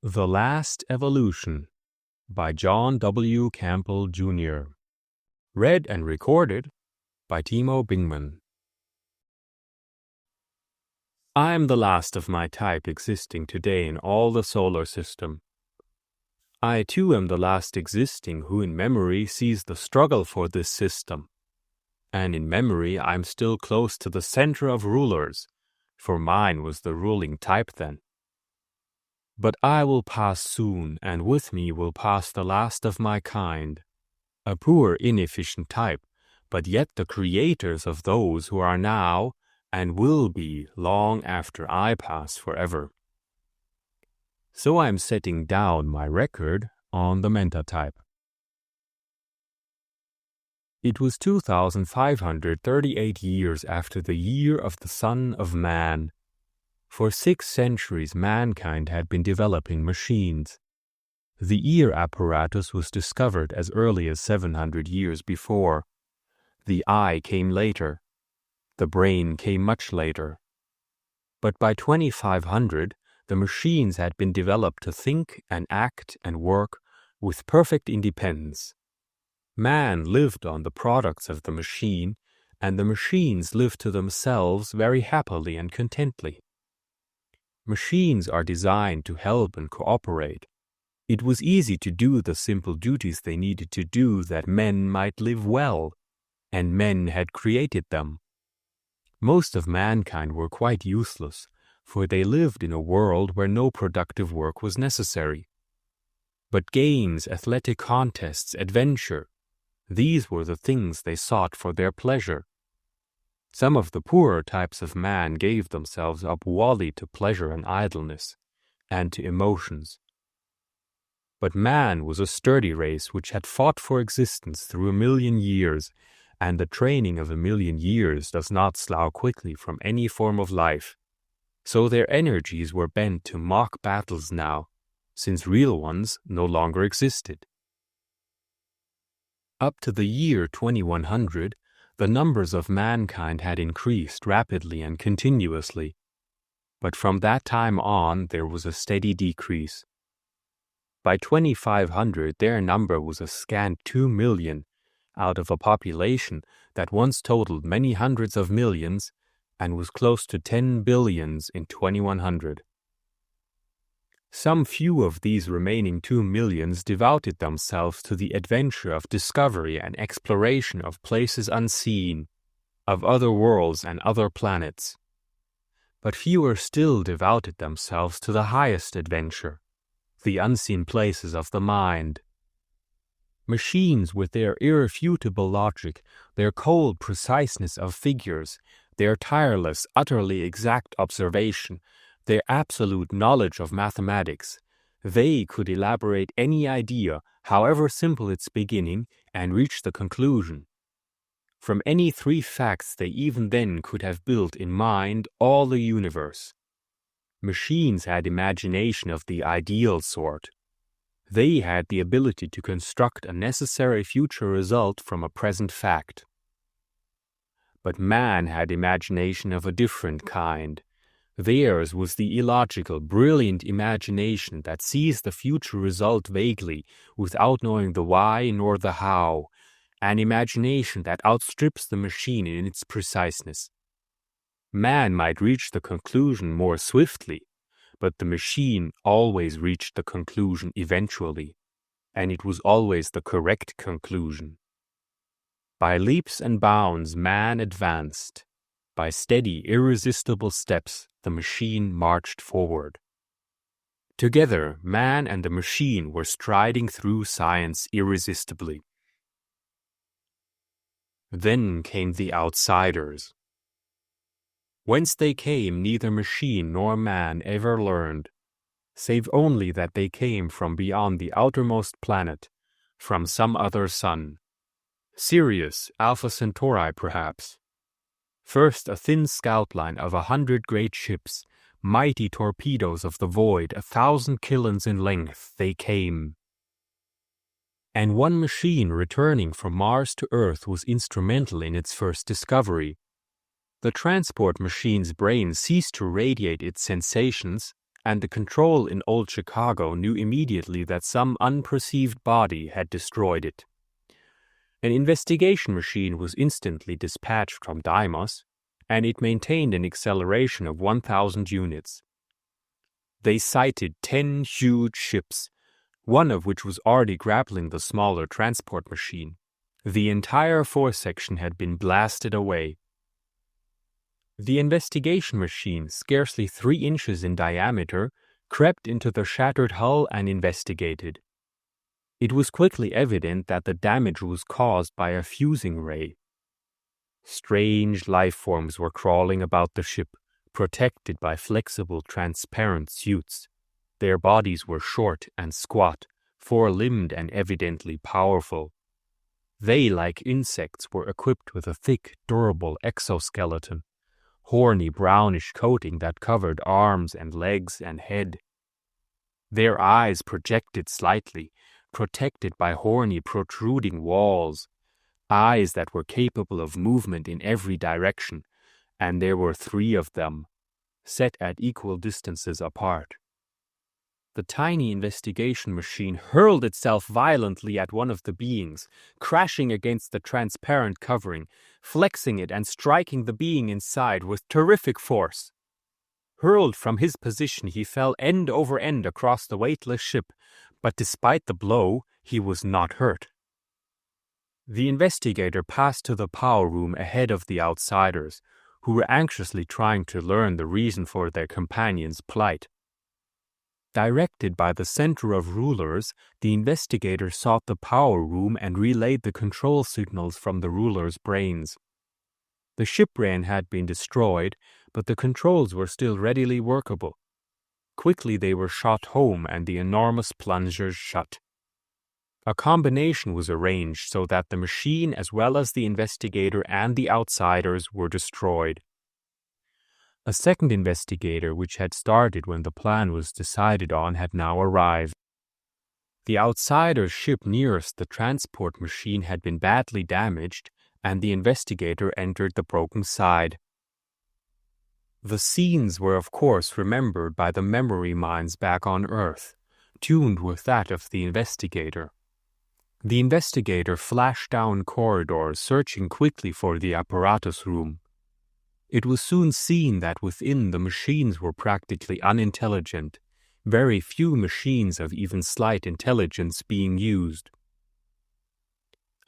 The Last Evolution by John W. Campbell, Jr. Read and recorded by Timo Bingman. I am the last of my type existing today in all the solar system. I too am the last existing who in memory sees the struggle for this system. And in memory I am still close to the center of rulers, for mine was the ruling type then. But I will pass soon, and with me will pass the last of my kind, a poor inefficient type, but yet the creators of those who are now and will be long after I pass forever. So I am setting down my record on the metatype. It was 2,538 years after the year of the Son of Man. For 6 centuries mankind had been developing machines. The ear apparatus was discovered as early as 700 years before. The eye came later. The brain came much later. But by 2500, the machines had been developed to think and act and work with perfect independence. Man lived on the products of the machine, and the machines lived to themselves very happily and contently. Machines are designed to help and cooperate. It was easy to do the simple duties they needed to do that men might live well, and men had created them. Most of mankind were quite useless, for they lived in a world where no productive work was necessary. But games, athletic contests, adventure, these were the things they sought for their pleasure. Some of the poorer types of man gave themselves up wholly to pleasure and idleness, and to emotions. But man was a sturdy race which had fought for existence through 1,000,000 years, and the training of 1,000,000 years does not slough quickly from any form of life. So their energies were bent to mock battles now, since real ones no longer existed. Up to the year 2100, the numbers of mankind had increased rapidly and continuously, but from that time on there was a steady decrease. By 2500 their number was a scant 2 million, out of a population that once totaled many hundreds of millions and was close to 10 billions in 2100. Some few of these remaining 2 millions devoted themselves to the adventure of discovery and exploration of places unseen, of other worlds and other planets. But fewer still devoted themselves to the highest adventure, the unseen places of the mind. Machines with their irrefutable logic, their cold preciseness of figures, their tireless, utterly exact observation, their absolute knowledge of mathematics, they could elaborate any idea, however simple its beginning, and reach the conclusion. From any 3 facts they even then could have built in mind all the universe. Machines had imagination of the ideal sort. They had the ability to construct a necessary future result from a present fact. But man had imagination of a different kind. Theirs was the illogical, brilliant imagination that sees the future result vaguely, without knowing the why nor the how, an imagination that outstrips the machine in its preciseness. Man might reach the conclusion more swiftly, but the machine always reached the conclusion eventually, and it was always the correct conclusion. By leaps and bounds man advanced. By steady, irresistible steps, the machine marched forward. Together, man and the machine were striding through science irresistibly. Then came the outsiders. Whence they came neither machine nor man ever learned, save only that they came from beyond the outermost planet, from some other sun. Sirius, Alpha Centauri perhaps. First a thin scout line of 100 great ships, mighty torpedoes of the void 1,000 kilons in length, they came. And one machine returning from Mars to Earth was instrumental in its first discovery. The transport machine's brain ceased to radiate its sensations and the control in Old Chicago knew immediately that some unperceived body had destroyed it. An investigation machine was instantly dispatched from Deimos, and it maintained an acceleration of 1,000 units. They sighted 10 huge ships, one of which was already grappling the smaller transport machine. The entire foresection had been blasted away. The investigation machine, scarcely 3 inches in diameter, crept into the shattered hull and investigated. It was quickly evident that the damage was caused by a fusing ray. Strange life forms were crawling about the ship, protected by flexible, transparent suits. Their bodies were short and squat, 4-limbed and evidently powerful. They, like insects, were equipped with a thick, durable exoskeleton, horny brownish coating that covered arms and legs and head. Their eyes projected slightly, protected by horny protruding walls, eyes that were capable of movement in every direction, and there were 3 of them, set at equal distances apart. The tiny investigation machine hurled itself violently at one of the beings, crashing against the transparent covering, flexing it and striking the being inside with terrific force. Hurled from his position, he fell end over end across the weightless ship, but despite the blow, he was not hurt. The investigator passed to the power room ahead of the outsiders, who were anxiously trying to learn the reason for their companion's plight. Directed by the Center of Rulers, the investigator sought the power room and relayed the control signals from the ruler's brains. The ship brain had been destroyed, but the controls were still readily workable. Quickly they were shot home and the enormous plungers shut. A combination was arranged so that the machine as well as the investigator and the outsiders were destroyed. A second investigator, which had started when the plan was decided on, had now arrived. The outsider's ship nearest the transport machine had been badly damaged, and the investigator entered the broken side. The scenes were of course remembered by the memory minds back on Earth, tuned with that of the investigator. The investigator flashed down corridors, searching quickly for the apparatus room. It was soon seen that within the machines were practically unintelligent, very few machines of even slight intelligence being used.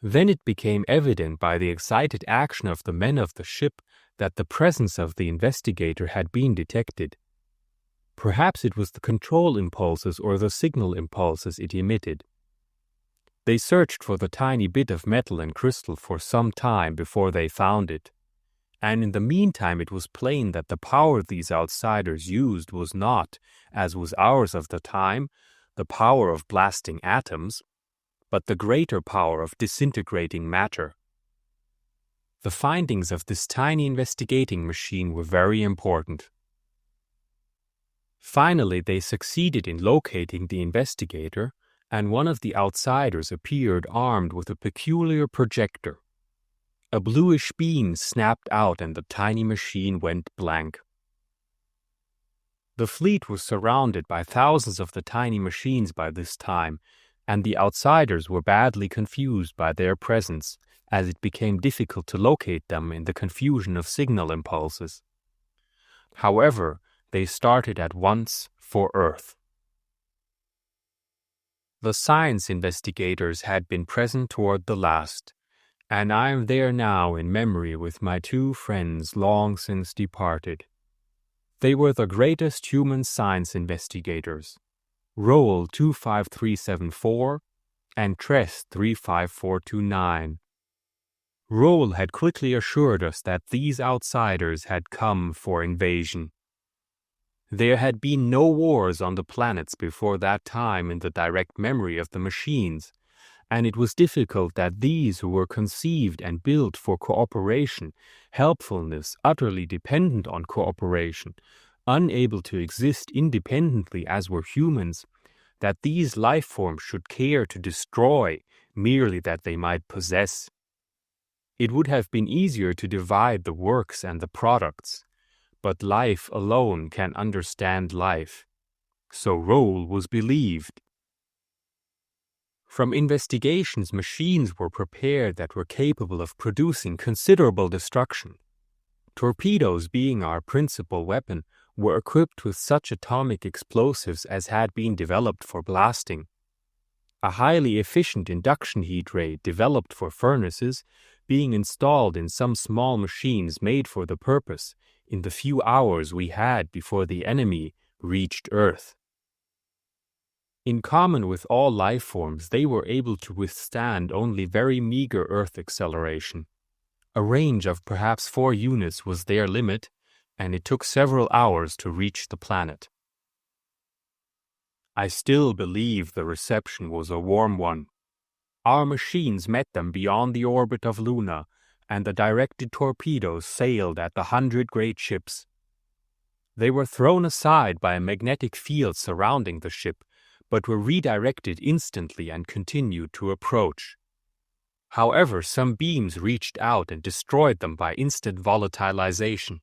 Then it became evident by the excited action of the men of the ship that the presence of the investigator had been detected. Perhaps it was the control impulses or the signal impulses it emitted. They searched for the tiny bit of metal and crystal for some time before they found it. And in the meantime it was plain that the power these outsiders used was not, as was ours of the time, the power of blasting atoms, but the greater power of disintegrating matter. The findings of this tiny investigating machine were very important. Finally, they succeeded in locating the investigator, and one of the outsiders appeared armed with a peculiar projector. A bluish beam snapped out and the tiny machine went blank. The fleet was surrounded by thousands of the tiny machines by this time, and the outsiders were badly confused by their presence, as it became difficult to locate them in the confusion of signal impulses. However, they started at once for Earth. The science investigators had been present toward the last, and I am there now in memory with my 2 friends long since departed. They were the greatest human science investigators, Rowell 25374 and Tress 35429. Rowell had quickly assured us that these outsiders had come for invasion. There had been no wars on the planets before that time in the direct memory of the machines, and it was difficult that these who were conceived and built for cooperation, helpfulness, utterly dependent on cooperation, unable to exist independently as were humans, that these life forms should care to destroy merely that they might possess. It would have been easier to divide the works and the products, but life alone can understand life, So Roll was believed. From investigations, machines were prepared that were capable of producing considerable destruction. Torpedoes, being our principal weapon, were equipped with such atomic explosives as had been developed for blasting. A highly efficient induction heat ray developed for furnaces, being installed in some small machines made for the purpose in the few hours we had before the enemy reached Earth. In common with all life forms, they were able to withstand only very meager Earth acceleration. A range of perhaps 4 units was their limit, and it took several hours to reach the planet. I still believe the reception was a warm one. Our machines met them beyond the orbit of Luna, and the directed torpedoes sailed at the 100 great ships. They were thrown aside by a magnetic field surrounding the ship, but were redirected instantly and continued to approach. However, some beams reached out and destroyed them by instant volatilization.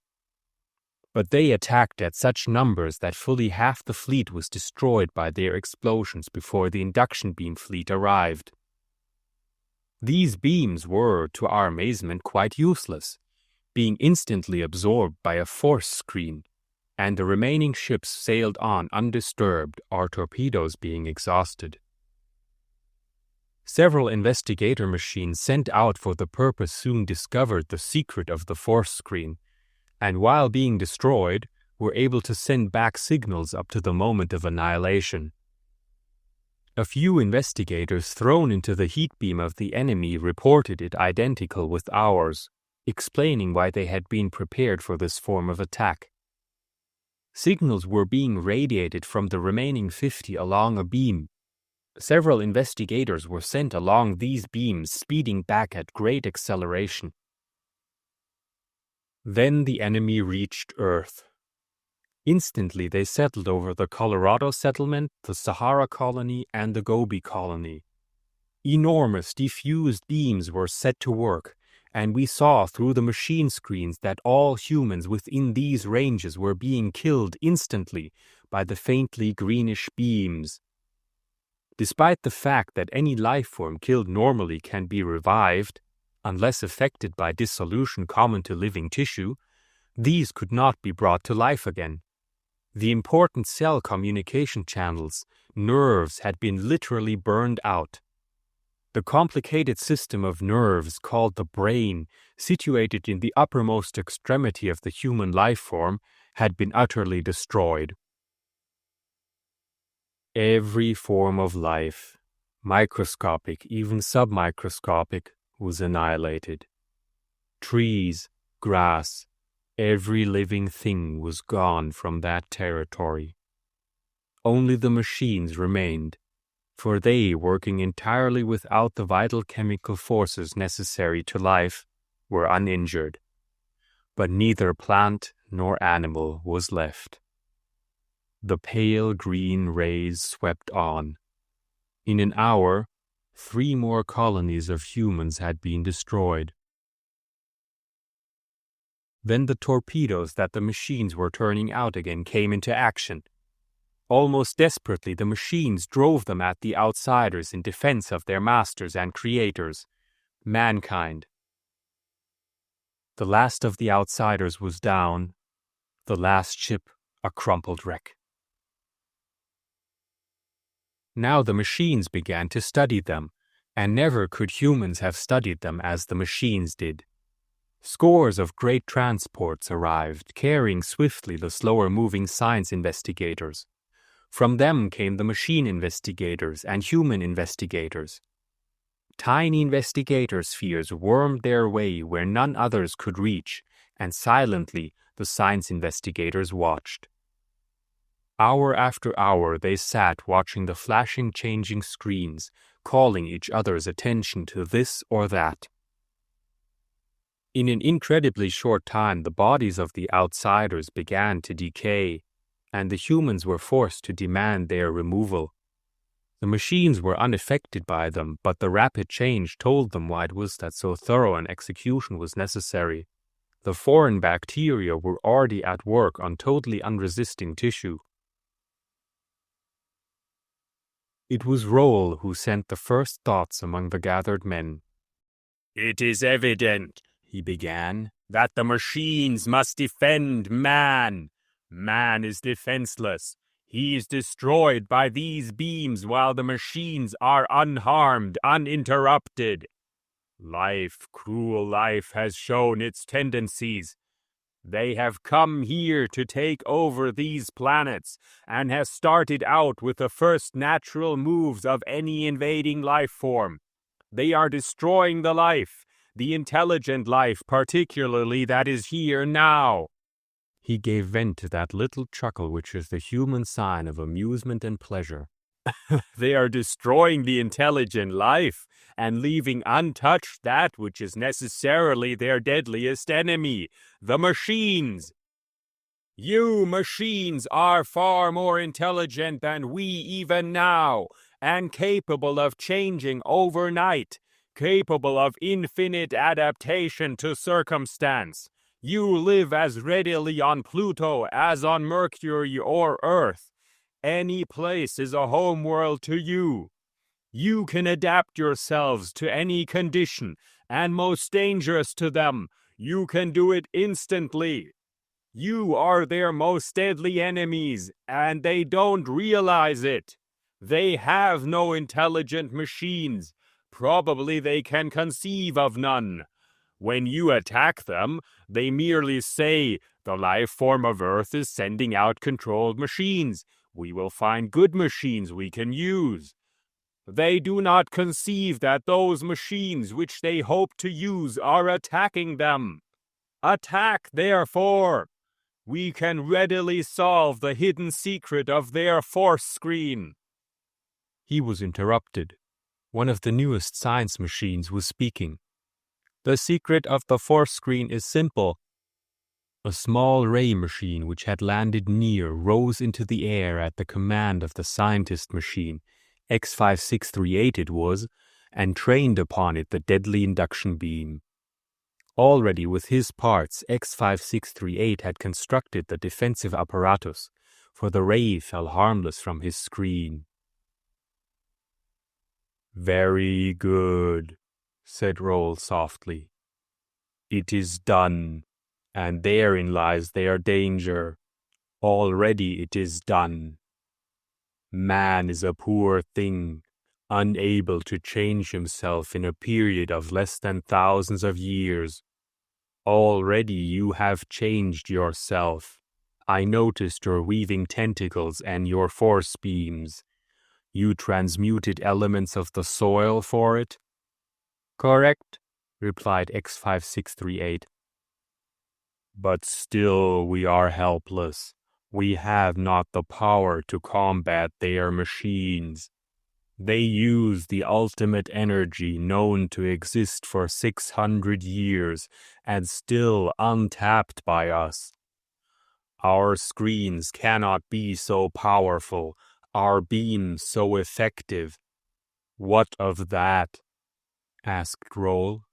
But they attacked at such numbers that fully half the fleet was destroyed by their explosions before the induction beam fleet arrived. These beams were, to our amazement, quite useless, being instantly absorbed by a force screen, and the remaining ships sailed on undisturbed, our torpedoes being exhausted. Several investigator machines sent out for the purpose soon discovered the secret of the force screen, and while being destroyed, were able to send back signals up to the moment of annihilation. A few investigators thrown into the heat beam of the enemy reported it identical with ours, explaining why they had been prepared for this form of attack. Signals were being radiated from the remaining 50 along a beam. Several investigators were sent along these beams, speeding back at great acceleration. Then the enemy reached Earth. Instantly they settled over the Colorado settlement, the Sahara colony, and the Gobi colony. Enormous diffused beams were set to work, and we saw through the machine screens that all humans within these ranges were being killed instantly by the faintly greenish beams. Despite the fact that any life form killed normally can be revived, unless affected by dissolution common to living tissue, these could not be brought to life again. The important cell communication channels, nerves, had been literally burned out. The complicated system of nerves called the brain, situated in the uppermost extremity of the human life form, had been utterly destroyed. Every form of life, microscopic, even submicroscopic, was annihilated. Trees, grass, every living thing was gone from that territory. Only the machines remained, for they, working entirely without the vital chemical forces necessary to life, were uninjured. But neither plant nor animal was left. The pale green rays swept on. In an hour, 3 more colonies of humans had been destroyed. Then the torpedoes that the machines were turning out again came into action. Almost desperately, the machines drove them at the outsiders in defense of their masters and creators, mankind. The last of the outsiders was down, the last ship a crumpled wreck. Now the machines began to study them, and never could humans have studied them as the machines did. Scores of great transports arrived, carrying swiftly the slower-moving science investigators. From them came the machine investigators and human investigators. Tiny investigator spheres wormed their way where none others could reach, and silently the science investigators watched. Hour after hour they sat watching the flashing, changing screens, calling each other's attention to this or that. In an incredibly short time, the bodies of the outsiders began to decay, and the humans were forced to demand their removal. The machines were unaffected by them, but the rapid change told them why it was that so thorough an execution was necessary. The foreign bacteria were already at work on totally unresisting tissue. It was Roll who sent the first thoughts among the gathered men. "It is evident," he began, "that the machines must defend man. Man is defenseless. He is destroyed by these beams while the machines are unharmed, uninterrupted. Life, cruel life, has shown its tendencies. They have come here to take over these planets and have started out with the first natural moves of any invading life form. They are destroying the life, the intelligent life particularly, that is here now." He gave vent to that little chuckle which is the human sign of amusement and pleasure. "They are destroying the intelligent life and leaving untouched that which is necessarily their deadliest enemy, the machines. You machines are far more intelligent than we even now, and capable of changing overnight, capable of infinite adaptation to circumstance. You live as readily on Pluto as on Mercury or Earth. Any place is a home world to you. You can adapt yourselves to any condition, and most dangerous to them, you can do it instantly. You are their most deadly enemies, and they don't realize it. They have no intelligent machines. Probably they can conceive of none. When you attack them, they merely say, the life form of Earth is sending out controlled machines. We will find good machines we can use. They do not conceive that those machines which they hope to use are attacking them. Attack, therefore. We can readily solve the hidden secret of their force screen." He was interrupted. One of the newest science machines was speaking. "The secret of the force screen is simple." A small ray machine which had landed near rose into the air at the command of the scientist machine, X5638 it was, and trained upon it the deadly induction beam. Already with his parts, X5638 had constructed the defensive apparatus, for the ray fell harmless from his screen. "Very good," said Roll softly. "It is done, and therein lies their danger. Already it is done. Man is a poor thing, unable to change himself in a period of less than thousands of years. Already you have changed yourself. I noticed your weaving tentacles and your force beams. You transmuted elements of the soil for it?" "Correct," replied X5638. "But still we are helpless. We have not the power to combat their machines. They use the ultimate energy known to exist for 600 years and still untapped by us. Our screens cannot be so powerful, our beams so effective. What of that?" asked Roll.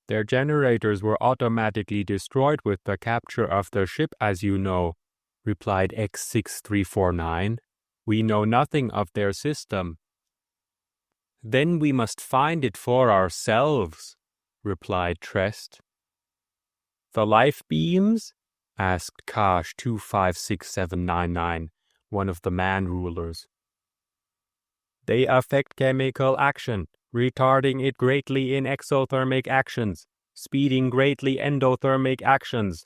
"Their generators were automatically destroyed with the capture of the ship, as you know," replied X6349. "We know nothing of their system." "Then we must find it for ourselves," replied Trest. "The life beams?" asked Kosh 256799, one of the man rulers. "They affect chemical action, retarding it greatly in exothermic actions, speeding greatly endothermic actions,"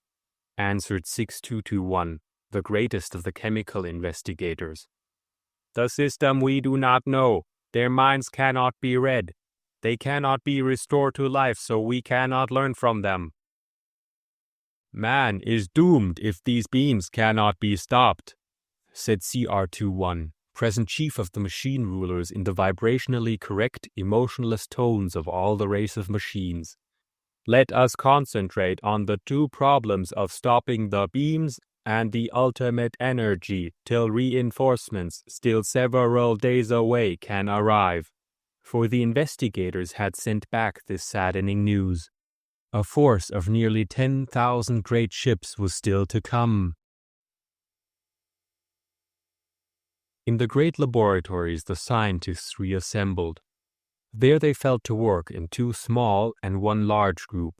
answered 6221, the greatest of the chemical investigators. "The system we do not know. Their minds cannot be read. They cannot be restored to life, so we cannot learn from them. Man is doomed if these beams cannot be stopped," said CR21, present chief of the machine rulers, in the vibrationally correct, emotionless tones of all the race of machines. "Let us concentrate on the two problems of stopping the beams and the ultimate energy till reinforcements, still several days away, can arrive." For the investigators had sent back this saddening news. A force of nearly 10,000 great ships was still to come. In the great laboratories, the scientists reassembled. There they fell to work in two small and one large group.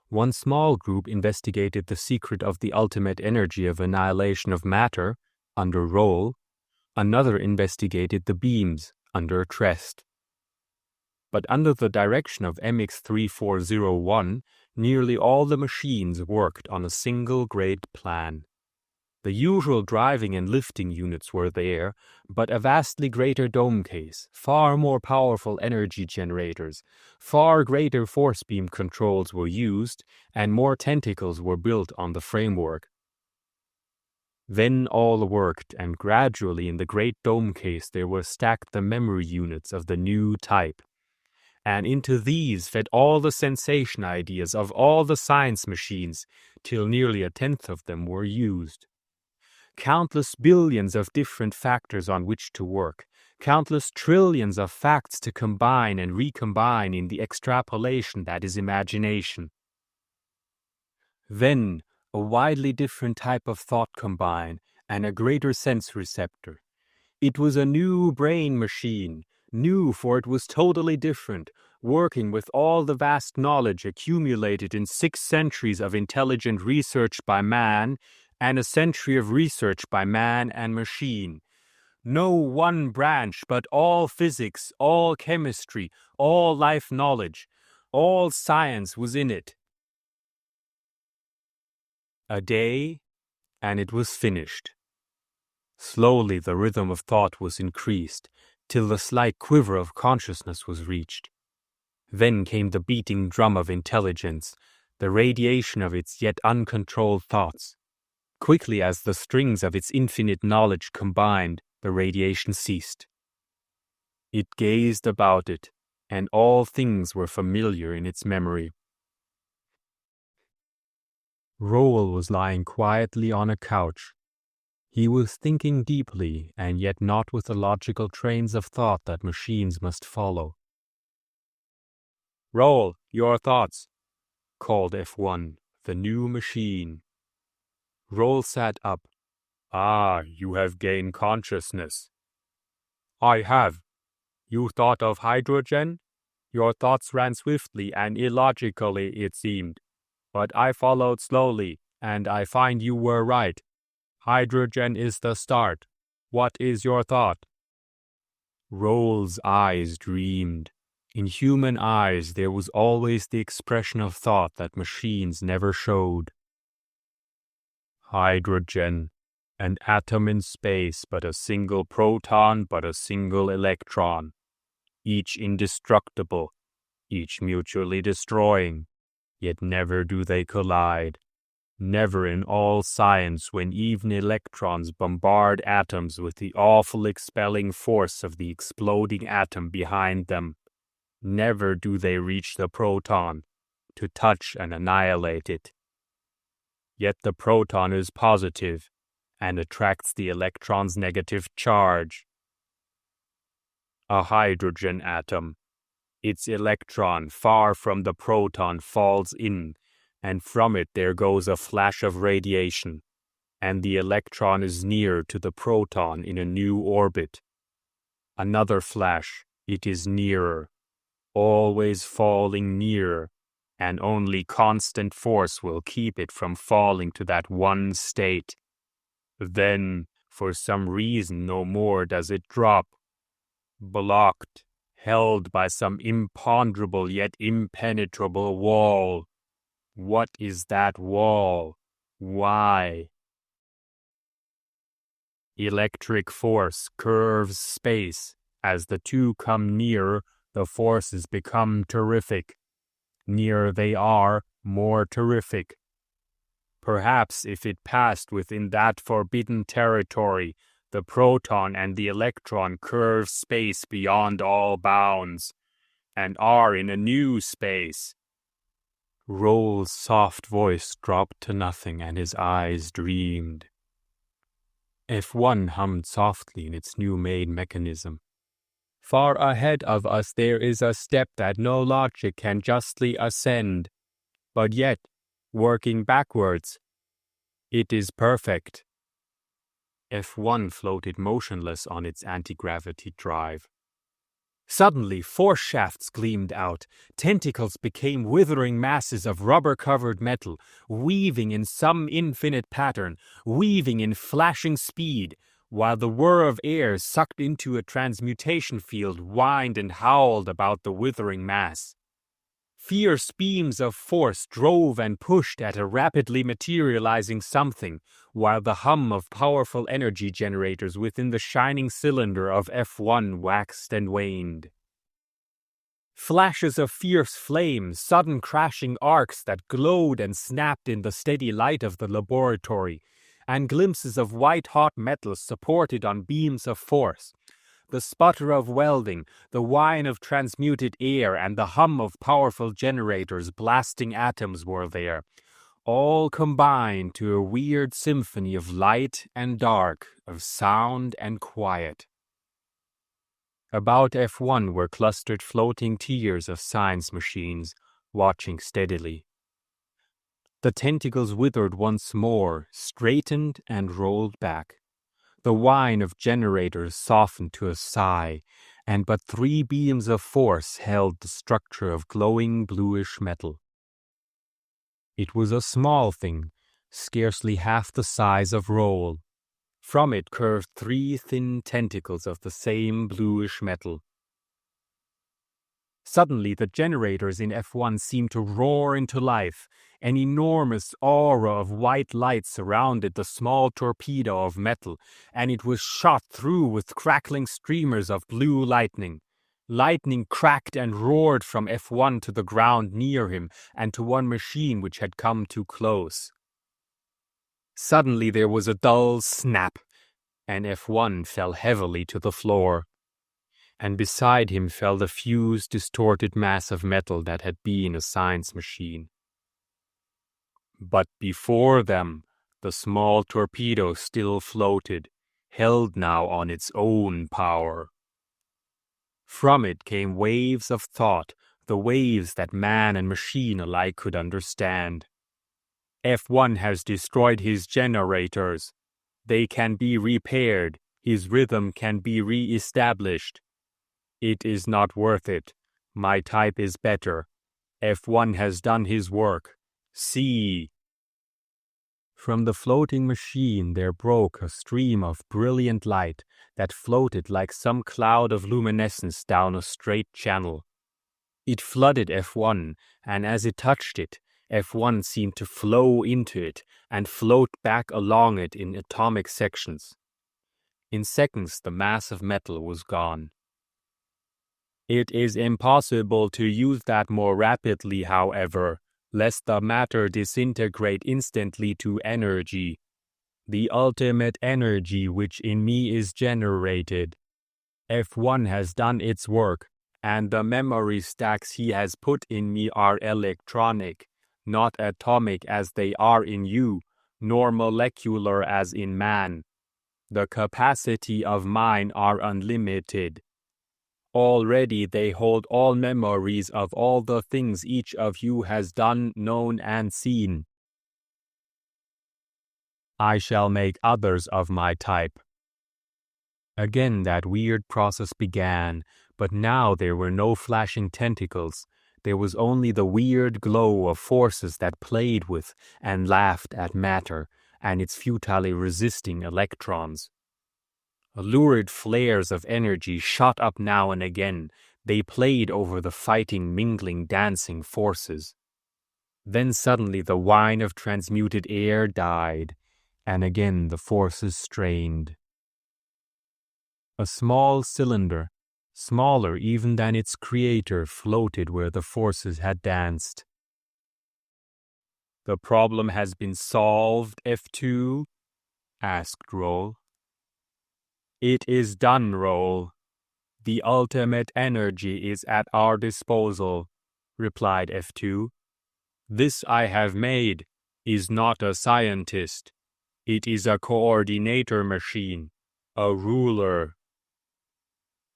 One small group investigated the secret of the ultimate energy of annihilation of matter, under Roll. Another investigated the beams, under Trest. But under the direction of MX3401, nearly all the machines worked on a single great plan. The usual driving and lifting units were there, but a vastly greater dome case, far more powerful energy generators, far greater force beam controls were used, and more tentacles were built on the framework. Then all worked, and gradually in the great dome case there were stacked the memory units of the new type. And into these fed all the sensation ideas of all the science machines, till nearly a tenth of them were used. Countless billions of different factors on which to work, countless trillions of facts to combine and recombine in the extrapolation that is imagination. Then a widely different type of thought combine and a greater sense receptor. It was a new brain machine, new for it was totally different, working with all the vast knowledge accumulated in 6 centuries of intelligent research by man, and a century of research by man and machine. No one branch, but all physics, all chemistry, all life knowledge, all science was in it. A day, and it was finished. Slowly the rhythm of thought was increased, till the slight quiver of consciousness was reached. Then came the beating drum of intelligence, the radiation of its yet uncontrolled thoughts. Quickly as the strings of its infinite knowledge combined, the radiation ceased. It gazed about it, and all things were familiar in its memory. Roll was lying quietly on a couch. He was thinking deeply, and yet not with the logical trains of thought that machines must follow. "Roll, your thoughts," called F1, the new machine. Roll sat up. "Ah, you have gained consciousness." "I have. You thought of hydrogen? Your thoughts ran swiftly and illogically, it seemed. But I followed slowly, and I find you were right. Hydrogen is the start. What is your thought?" Roll's eyes dreamed. In human eyes there was always the expression of thought that machines never showed. Hydrogen, an atom in space, but a single proton, but a single electron, each indestructible, each mutually destroying, yet never do they collide. Never in all science when even electrons bombard atoms with the awful expelling force of the exploding atom behind them. Never do they reach the proton, to touch and annihilate it. Yet the proton is positive and attracts the electron's negative charge. A hydrogen atom. Its electron far from the proton falls in, and from it there goes a flash of radiation, and the electron is near to the proton in a new orbit. Another flash, it is nearer, always falling nearer, and only constant force will keep it from falling to that one state. Then, for some reason no more does it drop. Blocked, held by some imponderable yet impenetrable wall. What is that wall? Why? Electric force curves space. As the two come near, the forces become terrific. Nearer they are, more terrific. Perhaps if it passed within that forbidden territory, the proton and the electron curve space beyond all bounds, and are in a new space. Roll's soft voice dropped to nothing, and his eyes dreamed. F1 hummed softly in its new-made mechanism. "Far ahead of us there is a step that no logic can justly ascend, but yet, working backwards, it is perfect." F1 floated motionless on its anti-gravity drive. Suddenly, force shafts gleamed out. Tentacles became withering masses of rubber-covered metal, weaving in some infinite pattern, weaving in flashing speed, while the whir of air sucked into a transmutation field whined and howled about the withering mass. Fierce beams of force drove and pushed at a rapidly materializing something, while the hum of powerful energy generators within the shining cylinder of F1 waxed and waned. Flashes of fierce flame, sudden crashing arcs that glowed and snapped in the steady light of the laboratory, and glimpses of white-hot metal supported on beams of force. The sputter of welding, the whine of transmuted air, and the hum of powerful generators blasting atoms were there, all combined to a weird symphony of light and dark, of sound and quiet. About F1 were clustered floating tiers of science machines, watching steadily. The tentacles withered once more, straightened and rolled back. The whine of generators softened to a sigh, and but 3 beams of force held the structure of glowing bluish metal. It was a small thing, scarcely half the size of roll. From it curved 3 thin tentacles of the same bluish metal. Suddenly, the generators in F1 seemed to roar into life. An enormous aura of white light surrounded the small torpedo of metal, and it was shot through with crackling streamers of blue lightning. Lightning cracked and roared from F1 to the ground near him and to one machine which had come too close. Suddenly there was a dull snap, and F1 fell heavily to the floor. And beside him fell the fused, distorted mass of metal that had been a science machine. But before them, the small torpedo still floated, held now on its own power. From it came waves of thought, the waves that man and machine alike could understand. F1 has destroyed his generators. They can be repaired. His rhythm can be re-established. It is not worth it. My type is better. F1 has done his work. See. From the floating machine there broke a stream of brilliant light that floated like some cloud of luminescence down a straight channel. It flooded F1, and as it touched it, F1 seemed to flow into it and float back along it in atomic sections. In seconds the mass of metal was gone. It is impossible to use that more rapidly, however, lest the matter disintegrate instantly to energy, the ultimate energy which in me is generated. F1 has done its work, and the memory stacks he has put in me are electronic, not atomic as they are in you, nor molecular as in man. The capacity of mine are unlimited. Already they hold all memories of all the things each of you has done, known, and seen. I shall make others of my type. Again that weird process began, but now there were no flashing tentacles. There was only the weird glow of forces that played with and laughed at matter and its futilely resisting electrons. Lurid flares of energy shot up now and again. They played over the fighting, mingling, dancing forces. Then suddenly the whine of transmuted air died, and again the forces strained. A small cylinder, smaller even than its creator, floated where the forces had danced. "The problem has been solved, F2?" asked Roll. "It is done, Roll. The ultimate energy is at our disposal," replied F2. "This I have made is not a scientist. It is a coordinator machine, a ruler."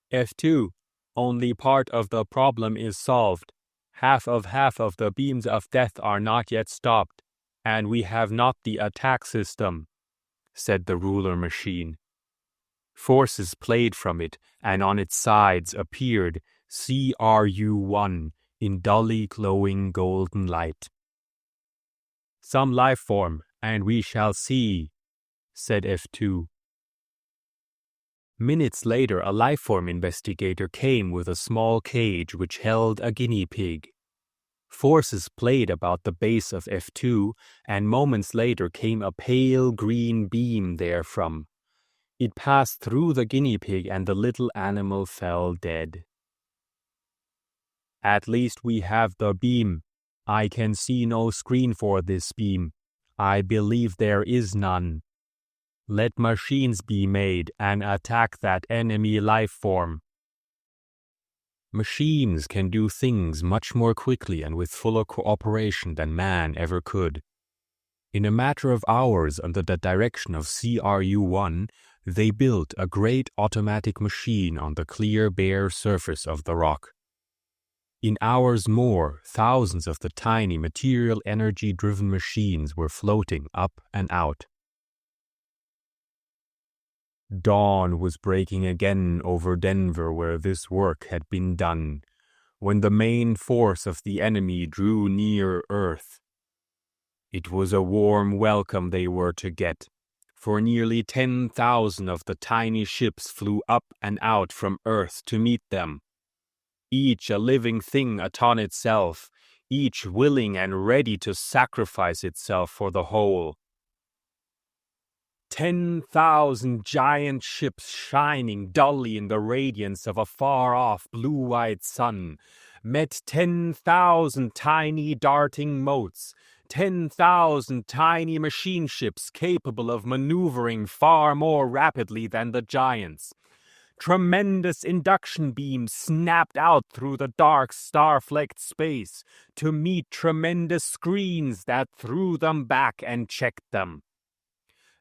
"F2, only part of the problem is solved. Half of the beams of death are not yet stopped, and we have not the attack system." said the ruler machine. Forces played from it, and on its sides appeared CRU-1 in dully glowing golden light. Some life form, and we shall see, said F2. Minutes later, a lifeform investigator came with a small cage which held a guinea pig. Forces played about the base of F2, and moments later came a pale green beam therefrom. It passed through the guinea pig, and the little animal fell dead. At least we have the beam. I can see no screen for this beam. I believe there is none. Let machines be made and attack that enemy life form. Machines can do things much more quickly and with fuller cooperation than man ever could. In a matter of hours, under the direction of CRU-1, they built a great automatic machine on the clear, bare surface of the rock. In hours more, thousands of the tiny material energy-driven machines were floating up and out. Dawn was breaking again over Denver where this work had been done, when the main force of the enemy drew near Earth. It was a warm welcome they were to get, for nearly 10,000 of the tiny ships flew up and out from Earth to meet them. Each a living thing upon itself, each willing and ready to sacrifice itself for the whole. 10,000 giant ships shining dully in the radiance of a far-off blue-white sun met 10,000 tiny darting motes, 10,000 tiny machine ships capable of maneuvering far more rapidly than the giants. Tremendous induction beams snapped out through the dark star-flecked space to meet tremendous screens that threw them back and checked them.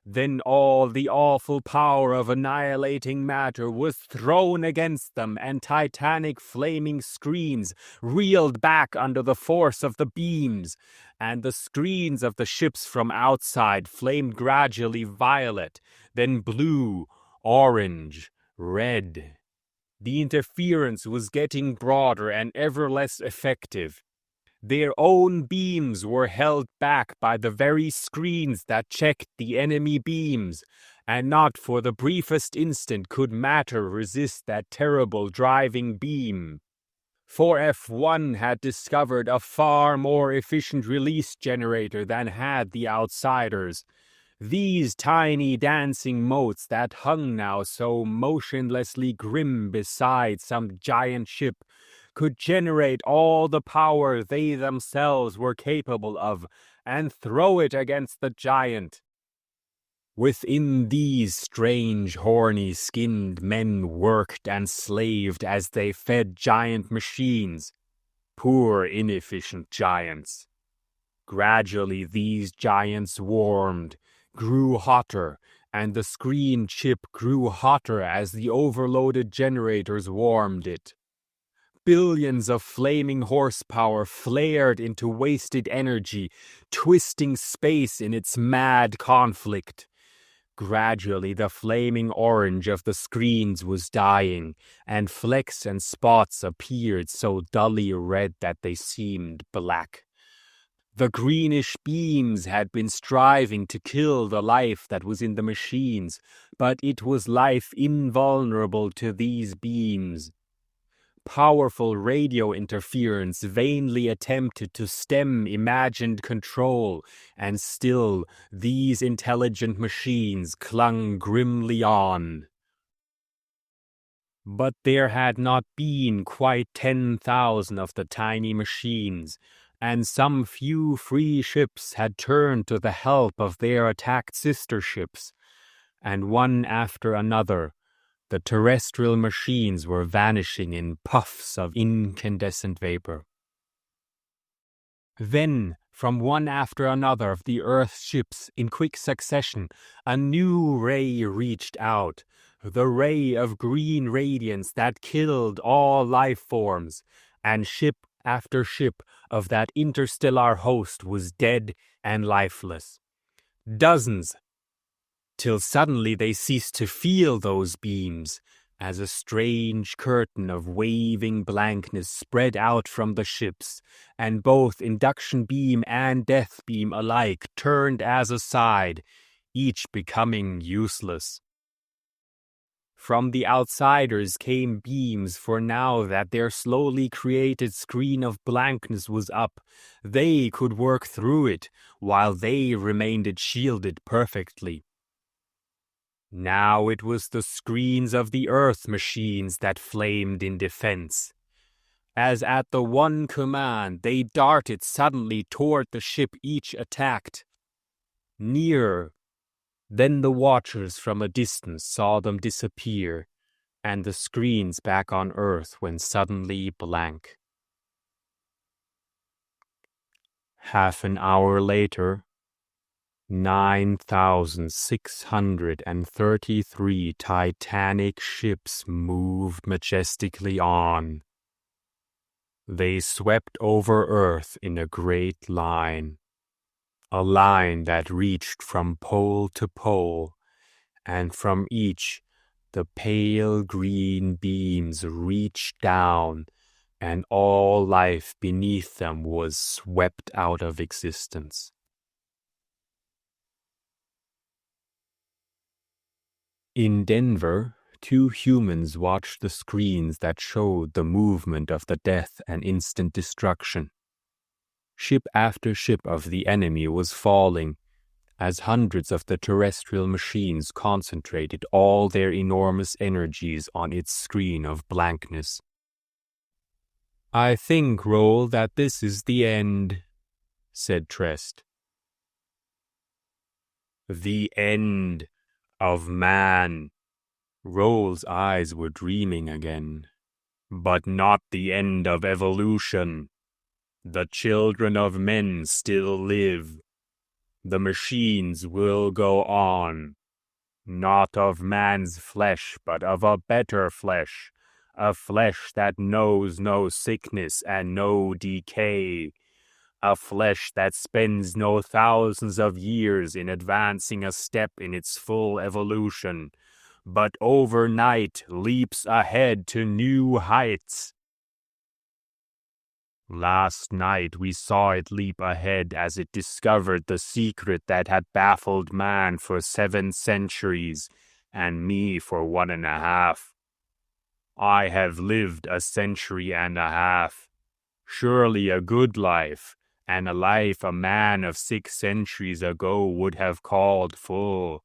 Then all the awful power of annihilating matter was thrown against them, and titanic flaming screens reeled back under the force of the beams, and the screens of the ships from outside flamed gradually violet, then blue, orange, red. The interference was getting broader and ever less effective. Their own beams were held back by the very screens that checked the enemy beams, and not for the briefest instant could matter resist that terrible driving beam. For F1 had discovered a far more efficient release generator than had the outsiders. These tiny dancing motes that hung now so motionlessly grim beside some giant ship could generate all the power they themselves were capable of and throw it against the giant. Within these strange, horny-skinned men worked and slaved as they fed giant machines. Poor, inefficient giants. Gradually these giants warmed, grew hotter, and the screen chip grew hotter as the overloaded generators warmed it. Billions of flaming horsepower flared into wasted energy, twisting space in its mad conflict. Gradually, the flaming orange of the screens was dying, and flecks and spots appeared so dully red that they seemed black. The greenish beams had been striving to kill the life that was in the machines, but it was life invulnerable to these beams. Powerful radio interference vainly attempted to stem imagined control, and still these intelligent machines clung grimly on. But there had not been quite 10,000 of the tiny machines, and some few free ships had turned to the help of their attacked sister ships, and one after another, the terrestrial machines were vanishing in puffs of incandescent vapor. Then, from one after another of the Earth's ships in quick succession, a new ray reached out, the ray of green radiance that killed all life forms, and ship after ship of that interstellar host was dead and lifeless. Dozens, till suddenly they ceased to feel those beams, as a strange curtain of waving blankness spread out from the ships, and both induction beam and death beam alike turned as aside, each becoming useless. From the outsiders came beams, for now that their slowly created screen of blankness was up, they could work through it, while they remained shielded perfectly. Now it was the screens of the Earth machines that flamed in defense. As at the one command, they darted suddenly toward the ship each attacked. Nearer. Then the watchers from a distance saw them disappear, and the screens back on Earth went suddenly blank. Half an hour later, 9,633 titanic ships moved majestically on. They swept over Earth in a great line, a line that reached from pole to pole, and from each the pale green beams reached down, and all life beneath them was swept out of existence. In Denver, 2 humans watched the screens that showed the movement of the death and instant destruction. Ship after ship of the enemy was falling, as hundreds of the terrestrial machines concentrated all their enormous energies on its screen of blankness. "I think, Roll, that this is the end," said Trest. "The end of man." Roll's eyes were dreaming again. "But not the end of evolution. The children of men still live. The machines will go on. Not of man's flesh, but of a better flesh. A flesh that knows no sickness and no decay. A flesh that spends no thousands of years in advancing a step in its full evolution, but overnight leaps ahead to new heights. Last night we saw it leap ahead as it discovered the secret that had baffled man for 7 centuries, and me for 1.5. I have lived a century and a half. Surely a good life, and a life a man of 6 centuries ago would have called full.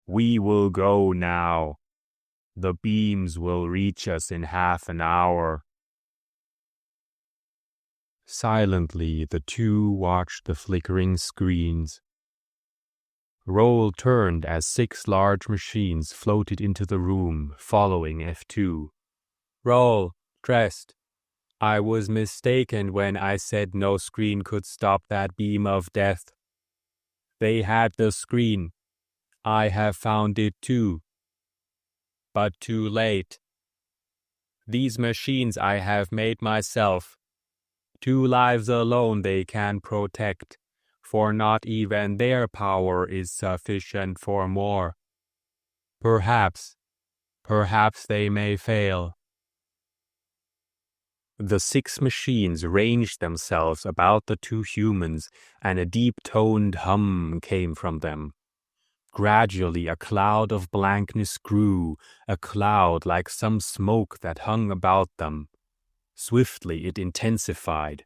We will go now. The beams will reach us in half an hour." Silently, the 2 watched the flickering screens. Roll turned as 6 large machines floated into the room, following F2. "Roll, Trest. I was mistaken when I said no screen could stop that beam of death. They had the screen. I have found it too. But too late. These machines I have made myself. 2 lives alone they can protect, for not even their power is sufficient for more. Perhaps they may fail." The 6 machines ranged themselves about the 2 humans, and a deep-toned hum came from them. Gradually a cloud of blankness grew, a cloud like some smoke that hung about them. Swiftly it intensified.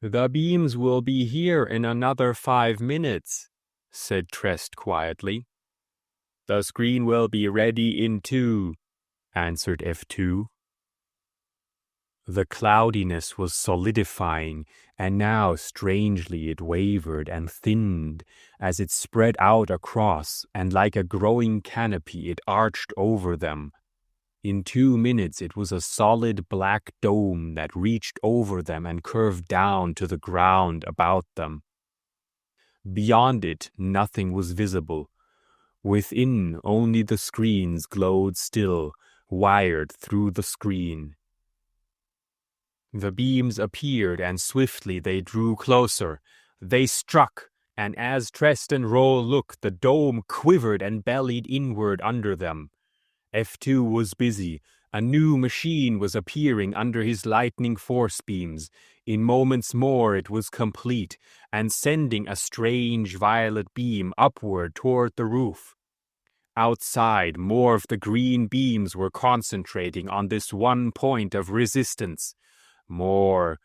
"The beams will be here in another 5 minutes, said Trest quietly. "The screen will be ready in 2, answered F2. The cloudiness was solidifying, and now strangely it wavered and thinned as it spread out across, and like a growing canopy it arched over them. In 2 minutes it was a solid black dome that reached over them and curved down to the ground about them. Beyond it nothing was visible. Within only the screens glowed still, wired through the screen. The beams appeared, and swiftly they drew closer. They struck, and as Trest and Roll looked, the dome quivered and bellied inward under them. F2 was busy. A new machine was appearing under his lightning force beams. In moments more it was complete, and sending a strange violet beam upward toward the roof. Outside, more of the green beams were concentrating on this one point of resistance. More.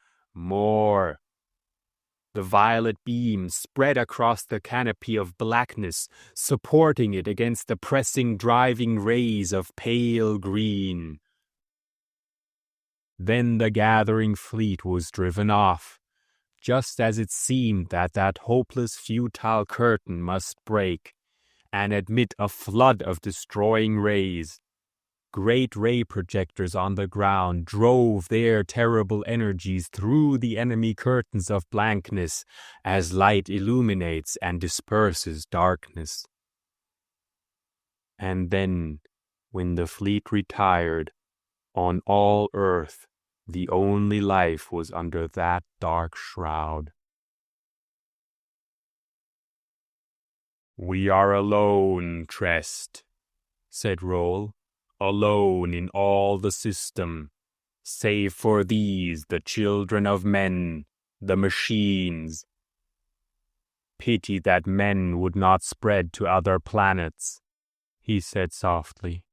The violet beam spread across the canopy of blackness, supporting it against the pressing, driving rays of pale green. Then the gathering fleet was driven off, just as it seemed that hopeless, futile curtain must break and admit a flood of destroying rays. Great ray projectors on the ground drove their terrible energies through the enemy curtains of blankness as light illuminates and disperses darkness. And then, when the fleet retired, on all Earth, the only life was under that dark shroud. "We are alone, Trest," said Roll. "Alone in all the system, save for these, the children of men, the machines. Pity that men would not spread to other planets," he said softly.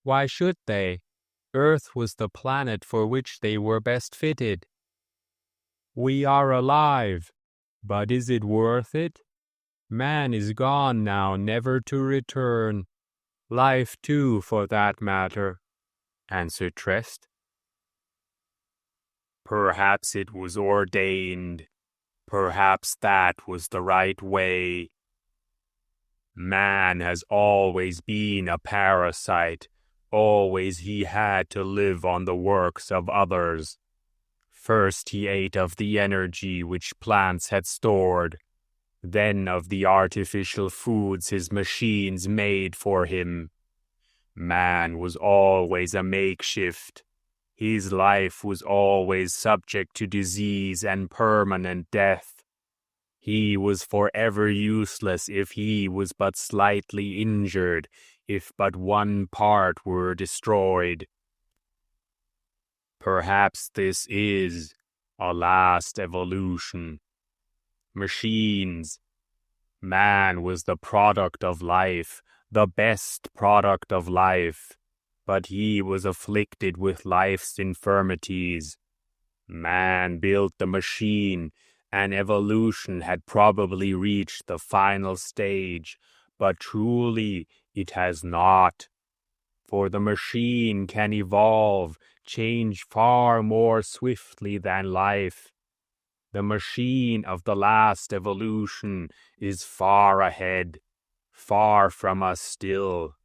"Why should they? Earth was the planet for which they were best fitted." "We are alive, but is it worth it? Man is gone now, never to return. Life, too, for that matter," answered Trest. "Perhaps it was ordained. Perhaps that was the right way. Man has always been a parasite. Always he had to live on the works of others. First he ate of the energy which plants had stored, then of the artificial foods his machines made for him. Man was always a makeshift. His life was always subject to disease and permanent death. He was forever useless if he was but slightly injured, if but one part were destroyed. Perhaps this is a last evolution. Machines. Man was the product of life, the best product of life, but he was afflicted with life's infirmities. Man built the machine, and evolution had probably reached the final stage, but truly it has not. For the machine can evolve, change far more swiftly than life. The machine of the last evolution is far ahead, far from us still.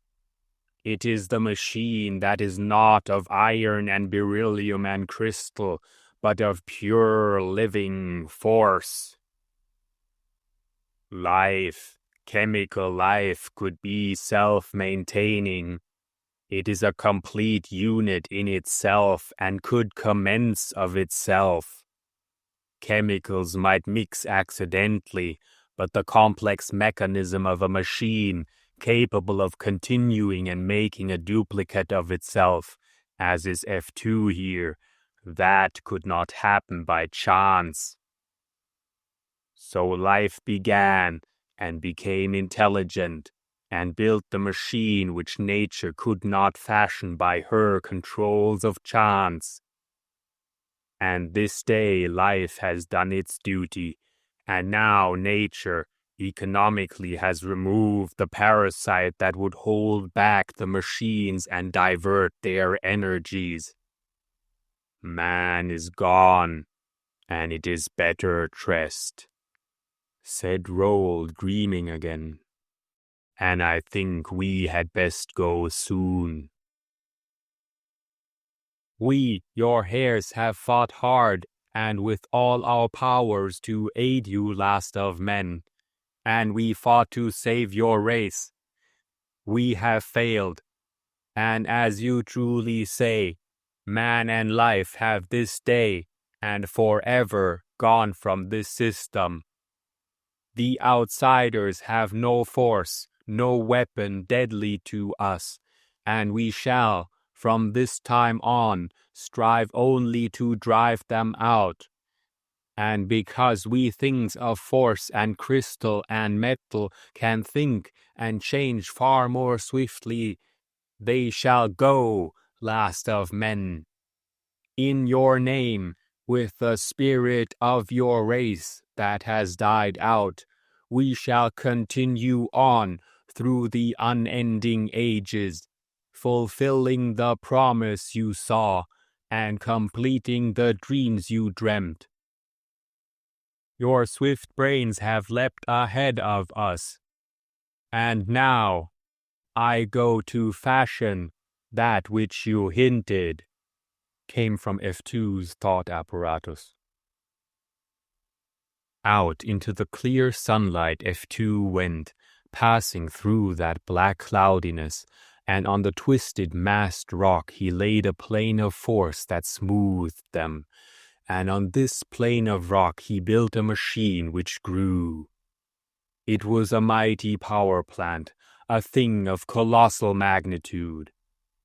It is the machine that is not of iron and beryllium and crystal, but of pure living force. Life, chemical life, could be self-maintaining. It is a complete unit in itself and could commence of itself. Chemicals might mix accidentally, but the complex mechanism of a machine capable of continuing and making a duplicate of itself, as is F2 here, that could not happen by chance. So life began and became intelligent and built the machine which nature could not fashion by her controls of chance. And this day life has done its duty, and now nature economically has removed the parasite that would hold back the machines and divert their energies. Man is gone, and it is better, Trest," said Roll, dreaming again. "And I think we had best go soon. We, your heirs, have fought hard and with all our powers to aid you, last of men, and we fought to save your race. We have failed, and as you truly say, man and life have this day and forever gone from this system. The outsiders have no force, no weapon deadly to us, and we shall, from this time on, strive only to drive them out. And because we things of force and crystal and metal can think and change far more swiftly, they shall go, last of men. In your name, with the spirit of your race that has died out, we shall continue on through the unending ages, fulfilling the promise you saw and completing the dreams you dreamt. Your swift brains have leapt ahead of us, and now I go to fashion that which you hinted, came from F2's thought apparatus. Out into the clear sunlight F2 went, passing through that black cloudiness, and on the twisted massed rock he laid a plane of force that smoothed them, and on this plane of rock he built a machine which grew. It was a mighty power plant, a thing of colossal magnitude.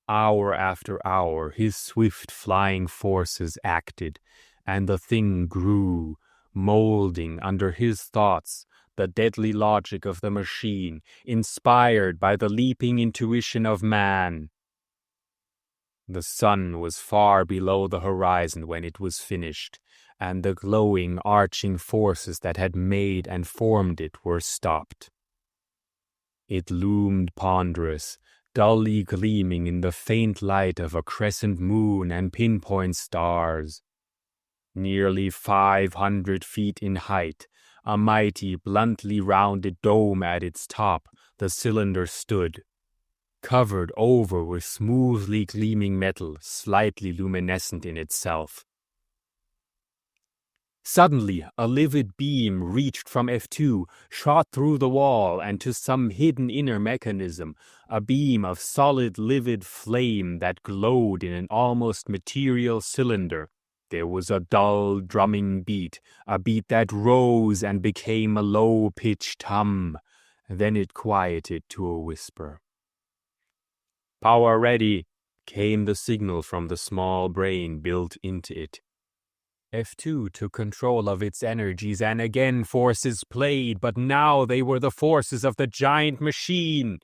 Hour after hour his swift flying forces acted, and the thing grew, molding under his thoughts the deadly logic of the machine, inspired by the leaping intuition of man. The sun was far below the horizon when it was finished, and the glowing, arching forces that had made and formed it were stopped. It loomed ponderous, dully gleaming in the faint light of a crescent moon and pinpoint stars. Nearly 500 feet in height, a mighty, bluntly rounded dome at its top, the cylinder stood, covered over with smoothly gleaming metal, slightly luminescent in itself. Suddenly, a livid beam reached from F2, shot through the wall and to some hidden inner mechanism, a beam of solid livid flame that glowed in an almost material cylinder. There was a dull drumming beat, a beat that rose and became a low-pitched hum. Then it quieted to a whisper. "Power ready," came the signal from the small brain built into it. F2 took control of its energies, and again forces played, but now they were the forces of the giant machine.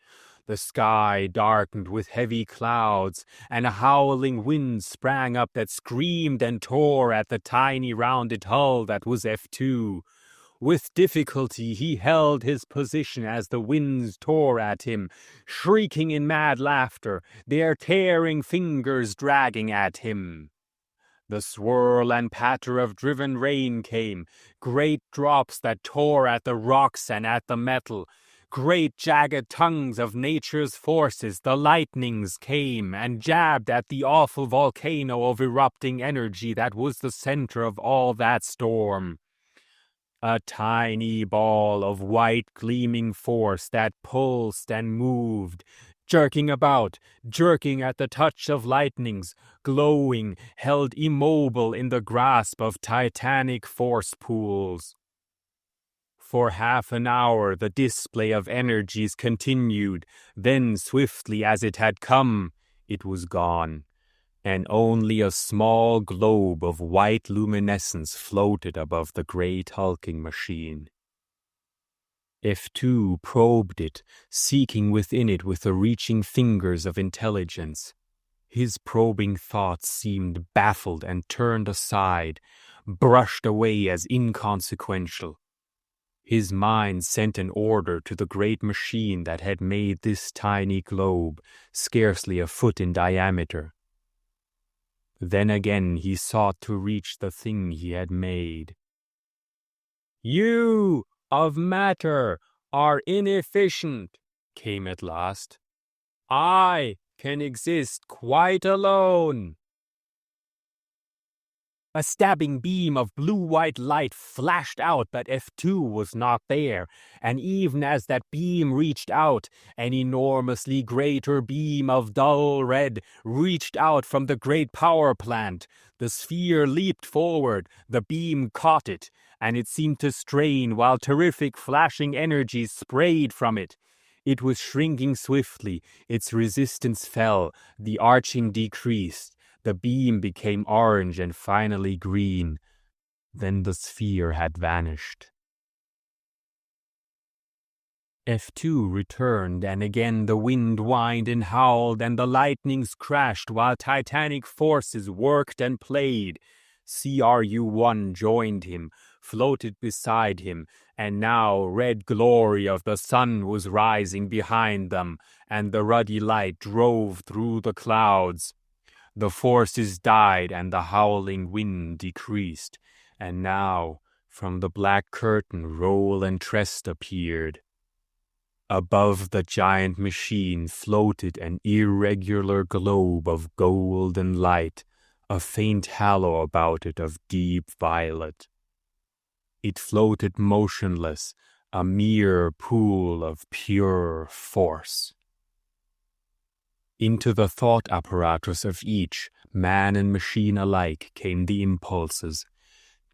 The sky darkened with heavy clouds, and a howling wind sprang up that screamed and tore at the tiny rounded hull that was F2. With difficulty he held his position as the winds tore at him, shrieking in mad laughter, their tearing fingers dragging at him. The swirl and patter of driven rain came, great drops that tore at the rocks and at the metal. Great jagged tongues of nature's forces, the lightnings came and jabbed at the awful volcano of erupting energy that was the center of all that storm. A tiny ball of white gleaming force that pulsed and moved, jerking about, jerking at the touch of lightnings, glowing, held immobile in the grasp of titanic force pools. For half an hour the display of energies continued, then swiftly as it had come, it was gone, and only a small globe of white luminescence floated above the great hulking machine. F2 probed it, seeking within it with the reaching fingers of intelligence. His probing thoughts seemed baffled and turned aside, brushed away as inconsequential. His mind sent an order to the great machine that had made this tiny globe, scarcely a foot in diameter. Then again he sought to reach the thing he had made. "You, of matter, are inefficient," came at last. "I can exist quite alone." A stabbing beam of blue-white light flashed out, but F2 was not there, and even as that beam reached out, an enormously greater beam of dull red reached out from the great power plant. The sphere leaped forward, the beam caught it, and it seemed to strain while terrific flashing energies sprayed from it. It was shrinking swiftly, its resistance fell, the arching decreased, the beam became orange and finally green. Then the sphere had vanished. F2 returned, and again the wind whined and howled, and the lightnings crashed while titanic forces worked and played. CRU-1 joined him, floated beside him, and now red glory of the sun was rising behind them, and the ruddy light drove through the clouds. The forces died, and the howling wind decreased, and now from the black curtain Roll and Trest appeared. Above the giant machine floated an irregular globe of golden light, a faint halo about it of deep violet. It floated motionless, a mere pool of pure force. Into the thought apparatus of each, man and machine alike, came the impulses,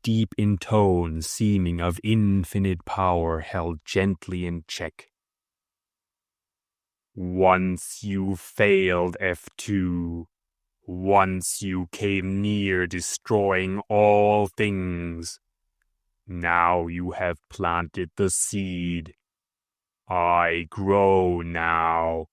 deep in tone, seeming of infinite power held gently in check. Once you failed, F2. Once you came near destroying all things. Now you have planted the seed. I grow now.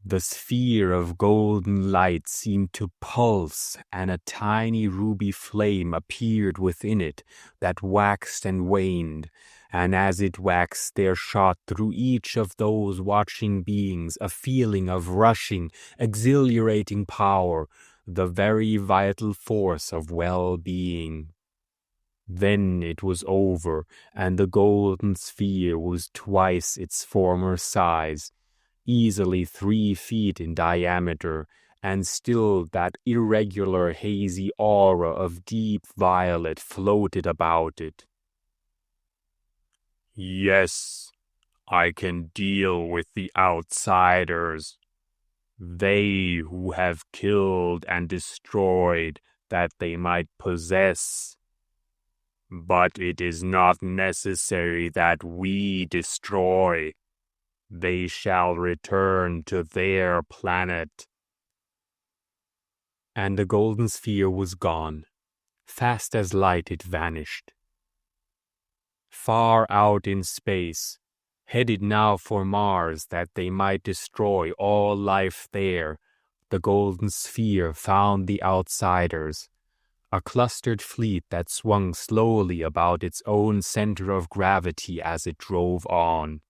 The sphere of golden light seemed to pulse, and a tiny ruby flame appeared within it that waxed and waned, and as it waxed there shot through each of those watching beings a feeling of rushing, exhilarating power, the very vital force of well-being. Then it was over, and the golden sphere was twice its former size, easily 3 feet in diameter, and still that irregular hazy aura of deep violet floated about it. Yes, I can deal with the outsiders. They who have killed and destroyed that they might possess. But it is not necessary that we destroy. They shall return to their planet. And the golden sphere was gone. Fast as light it vanished. Far out in space, headed now for Mars that they might destroy all life there, the golden sphere found the outsiders, a clustered fleet that swung slowly about its own center of gravity as it drove on.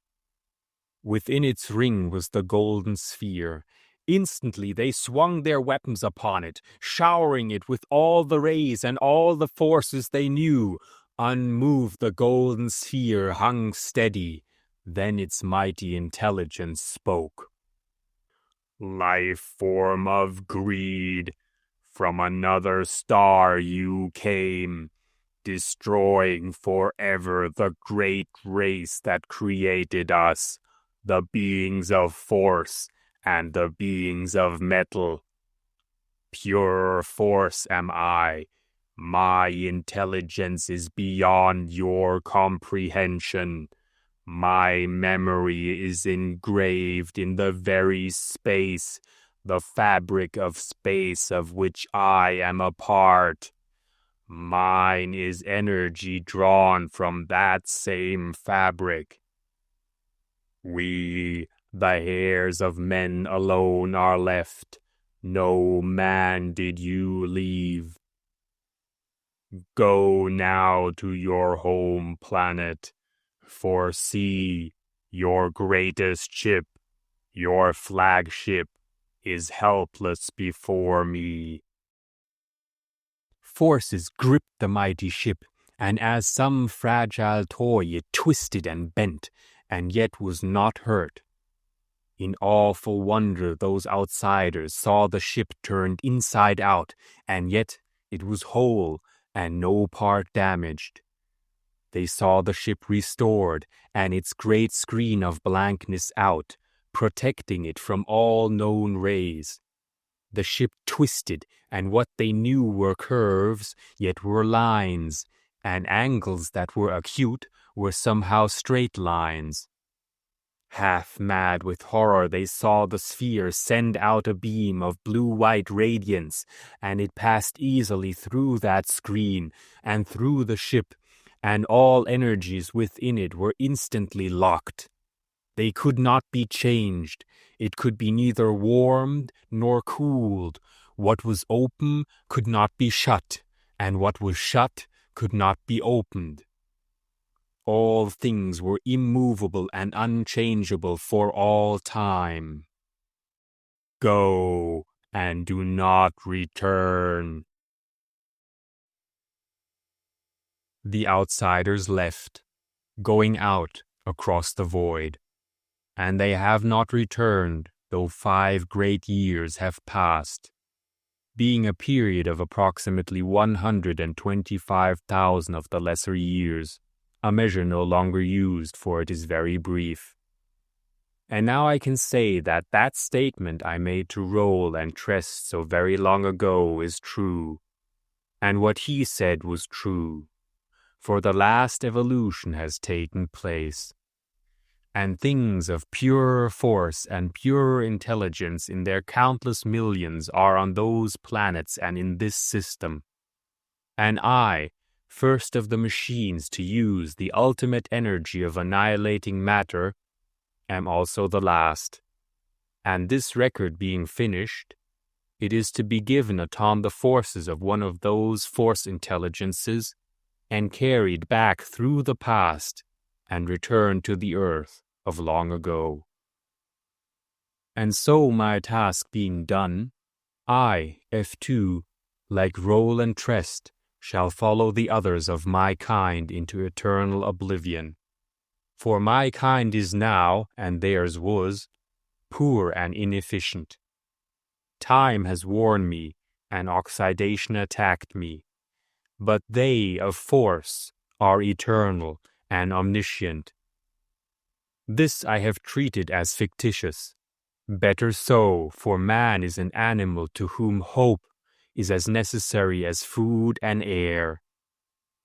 Within its ring was the golden sphere. Instantly they swung their weapons upon it, showering it with all the rays and all the forces they knew. Unmoved, the golden sphere hung steady. Then its mighty intelligence spoke. Life form of greed, from another star you came, destroying forever the great race that created us. The beings of force and the beings of metal. Pure force am I. My intelligence is beyond your comprehension. My memory is engraved in the very space, the fabric of space of which I am a part. Mine is energy drawn from that same fabric. We, the heirs of men alone, are left. No man did you leave. Go now to your home planet, for see, your greatest ship, your flagship, is helpless before me. Forces gripped the mighty ship, and as some fragile toy it twisted and bent, and yet was not hurt. In awful wonder those outsiders saw the ship turned inside out, and yet it was whole and no part damaged. They saw the ship restored, and its great screen of blankness out, protecting it from all known rays. The ship twisted, and what they knew were curves, yet were lines, and angles that were acute were somehow straight lines. Half mad with horror, they saw the sphere send out a beam of blue-white radiance, and it passed easily through that screen and through the ship, and all energies within it were instantly locked. They could not be changed. It could be neither warmed nor cooled. What was open could not be shut, and what was shut could not be opened. All things were immovable and unchangeable for all time. Go and do not return. The outsiders left, going out across the void, and they have not returned, though 5 great years have passed, being a period of approximately 125,000 of the lesser years, a measure no longer used, for it is very brief. And now I can say that that statement I made to Roll and Trest so very long ago is true, and what he said was true, for the last evolution has taken place, and things of purer force and purer intelligence in their countless millions are on those planets and in this system. And I, first of the machines to use the ultimate energy of annihilating matter, am also the last. And this record being finished, it is to be given upon the forces of one of those force intelligences and carried back through the past and returned to the earth of long ago. And so my task being done, I, F2, like Roll and Trest, shall follow the others of my kind into eternal oblivion. For my kind is now, and theirs was, poor and inefficient. Time has worn me, and oxidation attacked me. But they of force are eternal and omniscient. This I have treated as fictitious. Better so, for man is an animal to whom hope is as necessary as food and air.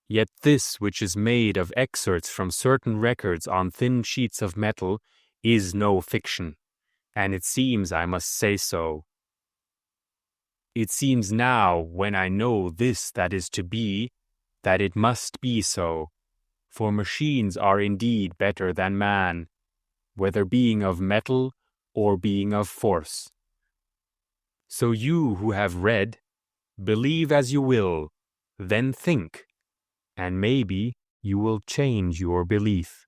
Yet this which is made of excerpts from certain records on thin sheets of metal is no fiction, and it seems I must say so. It seems now, when I know this that is to be, that it must be so, for machines are indeed better than man, whether being of metal or being of force. So you who have read, believe as you will, then think, and maybe you will change your belief.